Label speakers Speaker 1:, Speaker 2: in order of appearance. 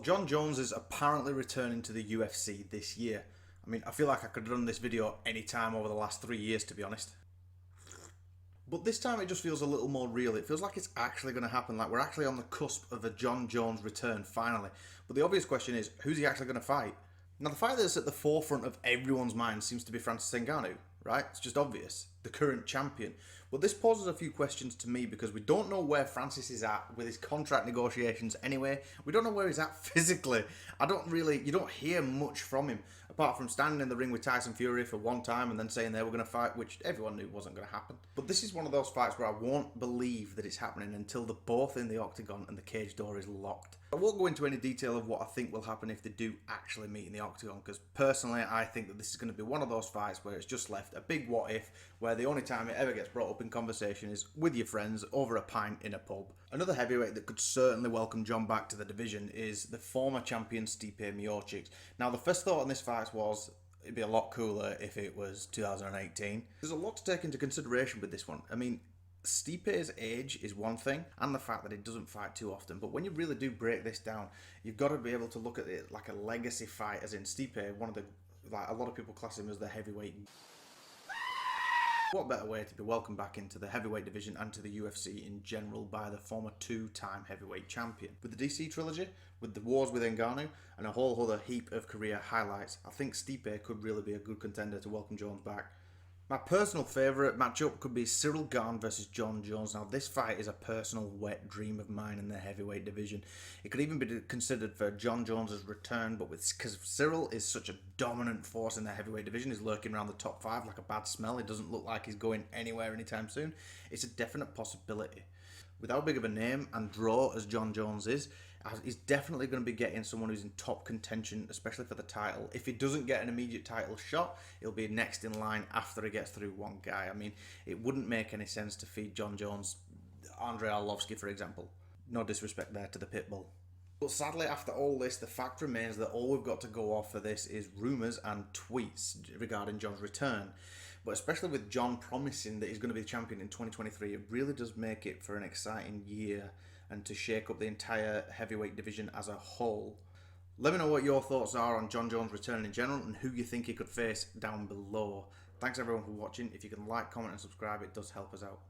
Speaker 1: Jon Jones is apparently returning to the UFC this year. I mean, I feel like I could run this video any time over the last 3 years, to be honest. But this time it just feels a little more real. It feels like it's actually going to happen, like we're actually on the cusp of a Jon Jones return, finally. But the obvious question is, who's he actually going to fight? Now, the fight that's at the forefront of everyone's mind seems to be Francis Ngannou, right? It's just obvious. The current champion. But this poses a few questions to me because we don't know where Francis is at with his contract negotiations anyway. We don't know where he's at physically. You don't hear much from him, apart from standing in the ring with Tyson Fury for one time and then saying they were going to fight, which everyone knew wasn't going to happen. But this is one of those fights where I won't believe that it's happening until they're both in the octagon and the cage door is locked. I won't go into any detail of what I think will happen if they do actually meet in the octagon, because personally I think that this is going to be one of those fights where it's just left a big what if, where the only time it ever gets brought up in conversation is with your friends over a pint in a pub. Another heavyweight that could certainly welcome Jon back to the division is the former champion Stipe Miocic. Now, the first thought on this fight was it'd be a lot cooler if it was 2018. There's a lot to take into consideration with this one. I mean, Stipe's age is one thing, and the fact that he doesn't fight too often, but when you really do break this down, you've got to be able to look at it like a legacy fight, as in Stipe, a lot of people class him as the heavyweight. What better way to be welcomed back into the heavyweight division and to the UFC in general by the former two-time heavyweight champion. With the DC trilogy, with the wars with Ngannou, and a whole other heap of career highlights, I think Stipe could really be a good contender to welcome Jones back. My personal favourite matchup could be Ciryl Gane versus Jon Jones. Now, this fight is a personal wet dream of mine in the heavyweight division. It could even be considered for Jon Jones' return, but because Ciryl is such a dominant force in the heavyweight division, he's lurking around the top 5 like a bad smell. It doesn't look like he's going anywhere anytime soon. It's a definite possibility. With how big of a name and draw as Jon Jones is, he's definitely going to be getting someone who's in top contention, especially for the title. If he doesn't get an immediate title shot, he'll be next in line after he gets through one guy. I mean, it wouldn't make any sense to feed Jon Jones Andrei Arlovski, for example. No disrespect there to the Pitbull. But sadly, after all this, the fact remains that all we've got to go off for this is rumours and tweets regarding Jon's return. But especially with Jon promising that he's going to be the champion in 2023, it really does make it for an exciting year and to shake up the entire heavyweight division as a whole. Let me know what your thoughts are on Jon Jones' return in general and who you think he could face down below. Thanks everyone for watching. If you can like, comment and subscribe, it does help us out.